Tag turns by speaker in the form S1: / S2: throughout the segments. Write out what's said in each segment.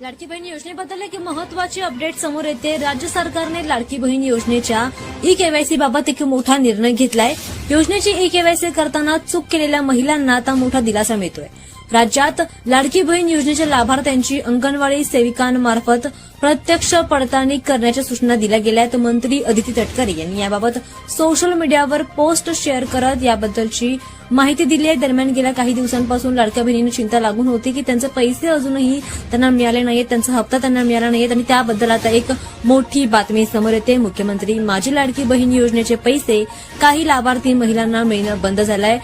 S1: लाडकी बहीण योजनेबद्दल एक महत्वाची अपडेट समोर येते। राज्य सरकारने लाडकी बहीण योजनेच्या ई-केवायसी बाबत एक मोठा निर्णय घेतलाय। योजनेची ई-केवायसी करताना चूक केलेल्या महिलांना आता मोठा दिलासा मिळतोय। राज्यात लाडकी बहीण योजनेच्या लाभार्थ्यांची अंगणवाडी सेविकांमार्फत प्रत्यक्ष पडताळणी करण्याच्या सूचना दिल्या गेल्यात। मंत्री अदिती तटकरे यांनी याबाबत सोशल मीडियावर पोस्ट शेअर करत याबद्दलची माहिती दिली आहे। दरम्यान गेल्या काही दिवसांपासून लाडक्या बहिणींना चिंता लागून होती की त्यांचे पैसे अजूनही त्यांना मिळाले नाहीत, त्यांचा हप्ता त्यांना मिळाला नाहीत आणि त्याबद्दल आता एक मोठी बातमी समोर येते। मुख्यमंत्री माझी लाडकी बहीण योजनेचे पैसे काही लाभार्थी महिलांना मिळणं बंद झालंय।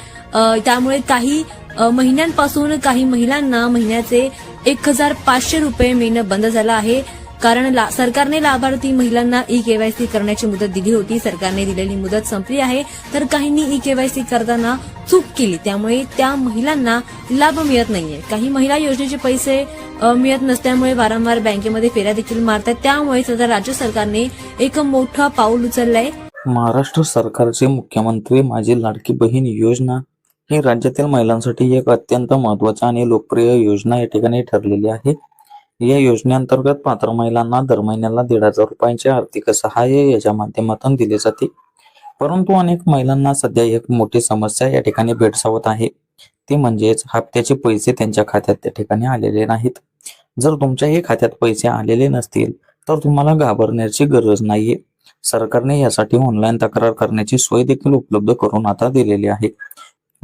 S1: त्यामुळे काही महिन्यांपासून काही महिलांना महिन्याचे 1500 रुपये मिळणं बंद झालं आहे। कारण सरकारने लाभार्थी महिलांना ई-केवायसी करण्याची मुदत दिली होती। सरकारने दिलेली मुदत संपली आहे, तर काहींनी ई-केवायसी करताना चूक केली, त्यामुळे त्या महिलांना लाभ मिळत नाहीये। काही महिला योजनेचे पैसे मिळत नसल्यामुळे वारंवार बँकेमध्ये फेऱ्या देखील मारतात। त्यामुळे आता राज्य सरकारने एक मोठं पाऊल उचललंय।
S2: महाराष्ट्र सरकारचे मुख्यमंत्री माझी लाडकी बहीण योजना ही राज्यातील महिलांसाठी एक अत्यंत महत्त्वाची आणि लोकप्रिय योजना या ठिकाणी ठरलेली आहे। या योजनेअंतर्गत पात्र महिलांना दर महिन्याला 1,500 रुपयांचे आर्थिक सहाय्य याच्या माध्यमातून दिले जाते। परंतु अनेक महिलांना सध्या एक मोठी समस्या या ठिकाणी भेडसावत आहे, ती म्हणजेच हप्त्याचे पैसे त्यांच्या खात्यात त्या ठिकाणी आलेले नाहीत। जर तुमच्याही खात्यात पैसे आलेले नसतील तर तुम्हाला घाबरण्याची गरज नाहीये। सरकारने यासाठी ऑनलाईन तक्रार करण्याची सोय देखील उपलब्ध करून आता दिलेली आहे।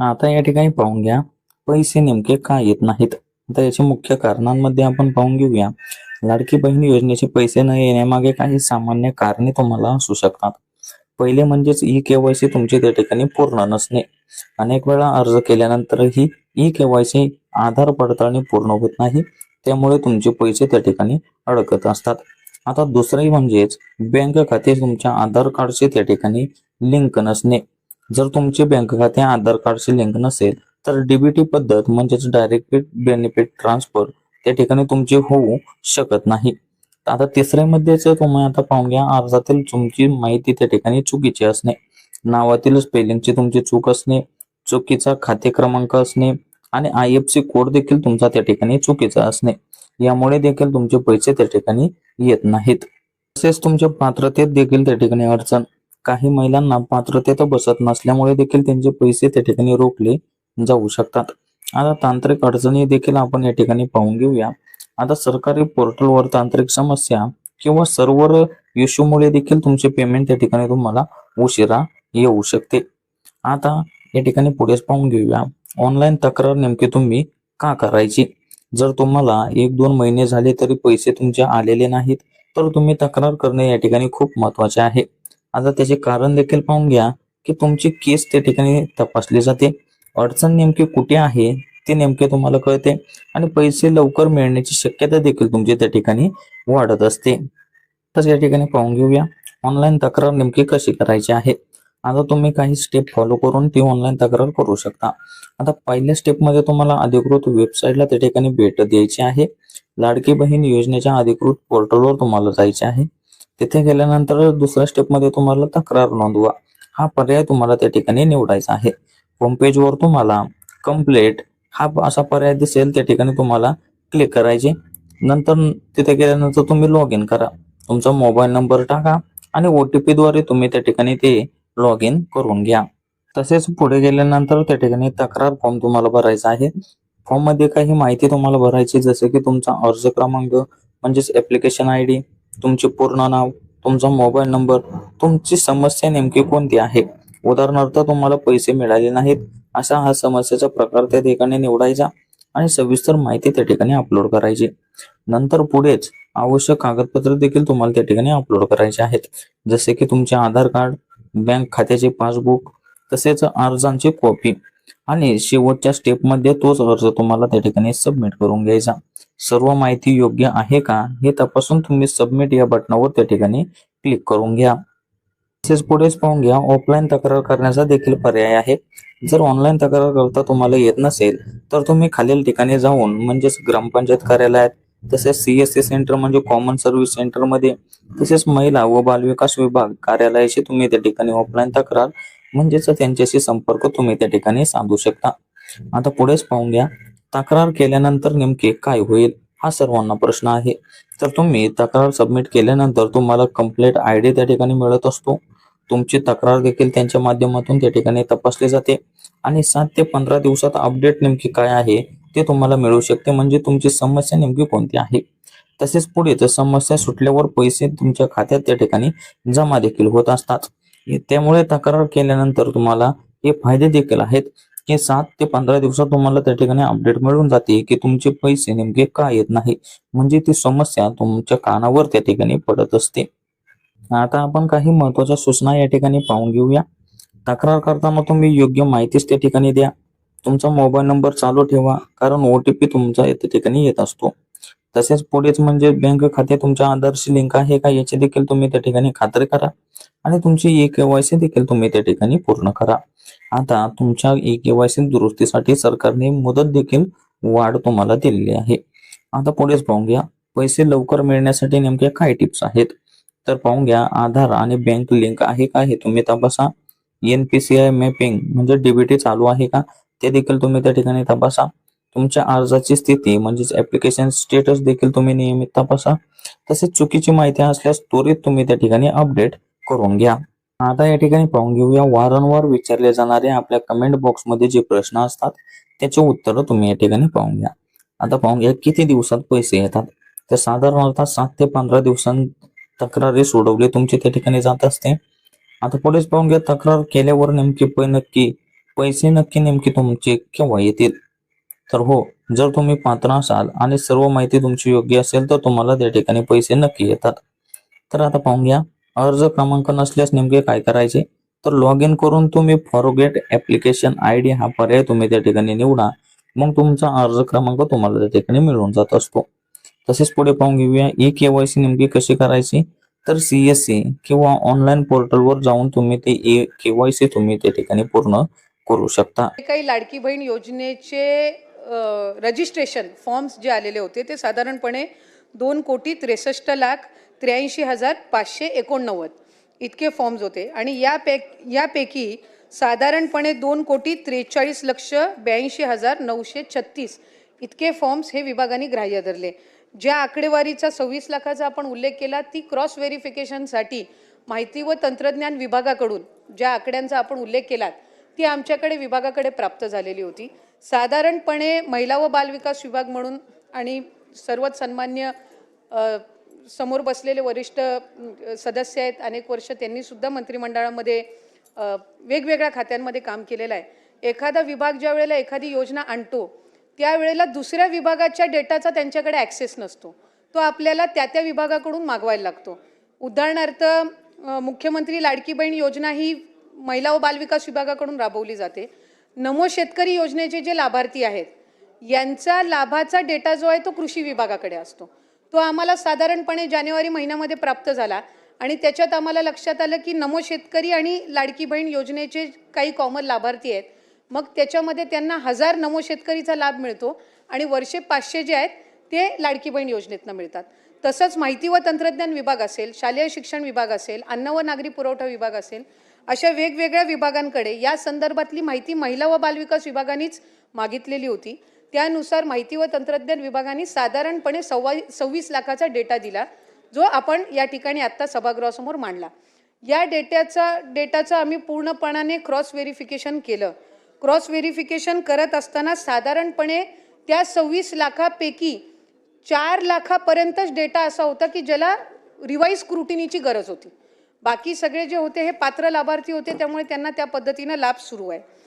S2: आता या ठिकाणी पाहून घ्या पैसे नेमके का येत नाहीत। आता याच्या मुख्य कारणांमध्ये आपण पाहून घेऊया। लाडकी बहीण योजनेचे पैसे न येण्यामागे काही सामान्य कारणे तुम्हाला असू शकतात। पहिले म्हणजेच ई-केवायसी तुमची त्या ठिकाणी पूर्ण नसणे। अनेक वेळा अर्ज केल्यानंतरही ई-केवायसी आधार पडताळणी पूर्ण होत नाही, त्यामुळे तुमचे पैसे त्या ठिकाणी अडकत असतात। आता दुसरे म्हणजेच बँक खाते तुमच्या आधार कार्डशी त्या ठिकाणी लिंक नसणे। जर तुमचे बँक खाते आधार कार्डशी लिंक नसेल तर डीबीटी पद्धत म्हणजेच डायरेक्ट बेनिफिट ट्रान्सफर त्या ठिकाणी तुमचे होऊ शकत नाही। आता तिसऱ्यामध्येच तुम्ही आता पाहून घ्या अर्जातील तुमची माहिती त्या ठिकाणी चुकीची असणे, नावातील स्पेलिंगची तुमची चूक असणे, चुकीचा खाते क्रमांक असणे आणि IFSC कोड देखील तुमचा त्या ठिकाणी चुकीचा असणे, यामुळे देखील तुमचे पैसे त्या ठिकाणी येत नाहीत। तसेच तुमच्या पात्रतेत देखील त्या ठिकाणी अडचण, काही महिलांना पात्रतेत बसत नसल्यामुळे देखील त्यांचे पैसे त्या ठिकाणी रोखले जाऊ शकतात। आता तांत्रिक अडचणी देखील आपण या ठिकाणी पाहून घेऊया। आता सरकारी पोर्टलवर तांत्रिक समस्या किंवा सर्व्हर इश्यूमुळे देखील तुमचे पेमेंट त्या ठिकाणी तुम्हाला उशिरा येऊ शकते। आता या ठिकाणी पुढेच पाहून घेऊया ऑनलाईन तक्रार नेमकी तुम्ही का करायची। जर तुम्हाला 1-2 महिने झाले तरी पैसे तुमचे आलेले नाहीत तर तुम्ही तक्रार करणे या ठिकाणी खूप महत्त्वाचे आहे। आता त्याचे कारण देखील पाहून घ्या की तुमची केस त्या ठिकाणी तपासली जाते, अडचण नेमकी कुठे आहे ते नेमके तुम्हाला कळते आणि पैसे लवकर मिळण्याची शक्यता देखील तुमची त्या ठिकाणी वाढत असते। तर या ठिकाणी पाहून घेऊया ऑनलाईन तक्रार नेमकी कशी करायची आहे। आता तुम्ही काही स्टेप फॉलो करून ती ऑनलाईन तक्रार करू शकता। आता पहिल्या स्टेपमध्ये तुम्हाला अधिकृत वेबसाईटला त्या ठिकाणी भेट द्यायची आहे। लाडकी बहीण योजनेच्या अधिकृत पोर्टलवर तुम्हाला जायचे आहे। तिथे गेल्यानंतर दुसऱ्या स्टेपमध्ये तुम्हाला तक्रार नोंदवा हा पर्याय तुम्हाला त्या ठिकाणी निवडायचा आहे। होम पेजवर तुम्हाला कंप्लेंट हा असा पर्याय दिसेल, त्या ठिकाणी तुम्हाला क्लिक करायचे। नंतर तिथे गेल्यानंतर तुम्ही लॉग इन करा, तुमचा मोबाईल नंबर टाका आणि OTP द्वारे तुम्ही त्या ठिकाणी ते लॉग इन करून घ्या। तसेच पुढे गेल्यानंतर त्या ठिकाणी तक्रार फॉर्म तुम्हाला भरायचा आहे। फॉर्म मध्ये काही माहिती तुम्हाला भरायची, जसे की तुमचा अर्ज क्रमांक म्हणजेच ऍप्लिकेशन ID, तुमचे पूर्ण नाव, तुमचा मोबाईल नंबर, तुमची समस्या नेमकी कोणती आहे। उदाहरणार्थ तुम्हाला पैसे मिळाले नाहीत असा हा समस्येचा प्रकार त्या ठिकाणी निवडायचा आणि सविस्तर माहिती त्या ठिकाणी अपलोड करायची। नंतर पुढेच आवश्यक कागदपत्र देखील तुम्हाला त्या ठिकाणी अपलोड करायचे आहेत, जसे की तुमचे आधार कार्ड, बँक खात्याचे पासबुक, तसेच अर्जांची कॉपी आणि शेवटच्या स्टेपमध्ये तोच अर्ज तुम्हाला त्या ठिकाणी सबमिट करून घ्यायचा। सर्व माहिती योग्य आहे का हे तपासून तुम्ही सबमिट या बटनावर त्या ठिकाणी क्लिक करून घ्या। तसेच पुढेच पाहून घ्या ऑफलाईन तक्रार करण्याचा देखील पर्याय आहे। जर ऑनलाईन तक्रार करता तुम्हाला येत नसेल तर तुम्ही खालील ठिकाणी जाऊन म्हणजेच ग्रामपंचायत कार्यालयात, तसेच CSC सेंटर म्हणजे कॉमन सर्व्हिस सेंटर मध्ये, तसेच महिला व बालविकास विभाग कार्यालयाशी तुम्ही त्या ठिकाणी ऑफलाईन तक्रार म्हणजेच त्यांच्याशी संपर्क तुम्ही त्या ठिकाणी साधू शकता। आता पुढेच पाहून घ्या तक्रार केल्यानंतर नेमके काय होईल हा सर्वांना प्रश्न आहे. तर तुम्ही तक्रार सबमिट केल्यानंतर तुम्हाला कंप्लेंट ID त्या ठिकाणी मिळत असतो. तुमची तक्रार देखील त्यांच्या माध्यमातून त्या ठिकाणी तपासली जाते आणि 7 ते 15 दिवसात अपडेट नेमकी काय आहे ते तुम्हाला मिळू शकते, म्हणजे तुमची समस्या नेमकी कोणती आहे. तसेच पुढे जर समस्या सुटल्यावर पैसे तुमच्या खात्यात त्या ठिकाणी जमा देखील होत असतात. त्यामुळे तक्रार केल्यानंतर तुम्हाला हे फायदे देखील आहेत की 7 ते 15 दिवसात तुम्हाला त्या ठिकाणी अपडेट मिळून जाते की तुमचे पैसे नेमके का येत नाही, म्हणजे ती समस्या तुमच्या कानावर त्या ठिकाणी पडत असते. आता आपण काही महत्त्वाच्या सूचना या ठिकाणी पाहून घेऊया. तक्रार करताना तुम्ही योग्य माहितीच त्या ठिकाणी द्या. तुमचा मोबाईल नंबर चालू ठेवा, कारण OTP तुमचा त्या ठिकाणी येत असतो. तसेच पुढेच म्हणजे बँक खाते तुमच्या आधारशी लिंक आहे का याची देखील तुम्ही त्या ठिकाणी खात्री करा आणि तुमची eKYC देखील तुम्ही त्या ठिकाणी पूर्ण करा. आता तुमच्या eKYC दुरुस्तीसाठी सरकारने मुदत देखील वाढ तुम्हाला दिलेली आहे. आता पुढेच पाहून घ्या, पैसे लवकर मिळण्यासाठी नेमक्या काय टिप्स आहेत. तर पाहून घ्या, आधार आणि बँक लिंक आहे का हे तुम्ही तपासा. NPCI मॅपिंग म्हणजे DBT चालू आहे का ते देखील तुम्ही त्या ठिकाणी तपासा. तुमच्या अर्जाची स्थिती म्हणजेच ऍप्लिकेशन स्टेटस देखील तुम्ही नियमित तपासा. तसेच चुकीची माहिती असल्यास त्वरित तुम्ही त्या ठिकाणी अपडेट करून घ्या. आता या ठिकाणी पाहून घेऊया, वारंवार विचारले जाणारे आपल्या कमेंट बॉक्समध्ये जे प्रश्न असतात त्याचे उत्तर तुम्ही या ठिकाणी पाहून घ्या. आता पाहून घ्या, किती दिवसात पैसे येतात. तर साधारणतः 7 ते 15 दिवसांत तक्रारी सोडवली तुमची त्या ठिकाणी जात असते. आता पुढेच पाहून घ्या, तक्रार केल्यावर नेमके पैसे नेमके तुमचे केव्हा येतील. तर हो, जर तुम्ही पात्र असाल आणि सर्व माहिती तुमची योग्य असेल तर तुम्हाला त्या ठिकाणी पैसे नक्की येतात. तर आता पाहून घ्या, अर्ज क्रमांक नसल्यास नेमके काय करायचे. तर लॉग इन करून तुम्ही फॉरगेट ऍप्लिकेशन ID हा पर्याय तुम्ही त्या ठिकाणी निवडा. मग तुमचा अर्ज क्रमांक तुम्हाला त्या ठिकाणी मिळून जात असतो. तसेच पुढे पाहून घेऊया, eKYC नेमकी कशी करायची. तर CSC किंवा ऑनलाईन पोर्टलवर जाऊन तुम्ही ते eKYC तुम्ही त्या ठिकाणी पूर्ण करू शकता.
S3: काही लाडकी बहीण योजनेचे रजिस्ट्रेशन फॉर्म्स जे आलेले होते ते साधारणपणे 2,63,83,589 इतके फॉर्म्स होते आणि यापैकी साधारणपणे 2,43,82,936 इतके फॉर्म्स हे विभागाने ग्राह्य धरले. ज्या आकडेवारीचा 26 लाखाचा आपण उल्लेख केला ती क्रॉस व्हेरिफिकेशनसाठी माहिती व तंत्रज्ञान विभागाकडून ज्या आकड्यांचा आपण उल्लेख केला ती आमच्याकडे विभागाकडे प्राप्त झालेली होती. साधारणपणे महिला व बालविकास विभाग म्हणून आणि सर्वच सन्मान्य समोर बसलेले वरिष्ठ सदस्य आहेत, अनेक वर्ष त्यांनी सुद्धा मंत्रिमंडळामध्ये वेगवेगळ्या खात्यांमध्ये काम केलेलं आहे. एखादा विभाग ज्या वेळेला एखादी योजना आणतो त्यावेळेला दुसऱ्या विभागाच्या डेटाचा त्यांच्याकडे ॲक्सेस नसतो, तो आपल्याला त्या विभागाकडून मागवायला लागतो. उदाहरणार्थ मुख्यमंत्री लाडकी बहीण योजना ही महिला व बालविकास विभागाकडून राबवली जाते. नमो शेतकरी योजनेचे जे लाभार्थी आहेत यांचा लाभाचा डेटा जो आहे तो कृषी विभागाकडे असतो. तो आम्हाला साधारणपणे जानेवारी महिन्यामध्ये प्राप्त झाला आणि त्याच्यात आम्हाला लक्षात आलं की नमो शेतकरी आणि लाडकी बहीण योजनेचे काही कॉमन लाभार्थी आहेत. मग त्याच्यामध्ये त्यांना 1000 नमो शेतकरीचा लाभ मिळतो आणि वर्षे 500 जे आहेत ते लाडकी बहीण योजनेतनं मिळतात. तसंच माहिती व तंत्रज्ञान विभाग असेल, शालेय शिक्षण विभाग असेल, अन्न व नागरी पुरवठा विभाग असेल, अशा वेगवेगळ्या विभागांकडे या संदर्भातली माहिती महिला व बालविकास विभागानेच मागितलेली होती. त्यानुसार माहिती व तंत्रज्ञान विभागाने साधारणपणे 26 लाखाचा डेटा दिला, जो आपण या ठिकाणी आत्ता सभागृहासमोर मांडला. या डेटाचं आम्ही पूर्णपणाने क्रॉस व्हेरिफिकेशन केलं. क्रॉस व्हेरिफिकेशन करत असताना साधारणपणे त्या 26 लाखापैकी 4 लाखापर्यंतच डेटा असा होता की ज्याला रिवाईज स्क्रुटिनीची गरज होती. बाकी सगळे जे होते हे पात्र लाभार्थी होते, त्यामुळे त्यांना त्या पद्धतीनं लाभ सुरू आहे.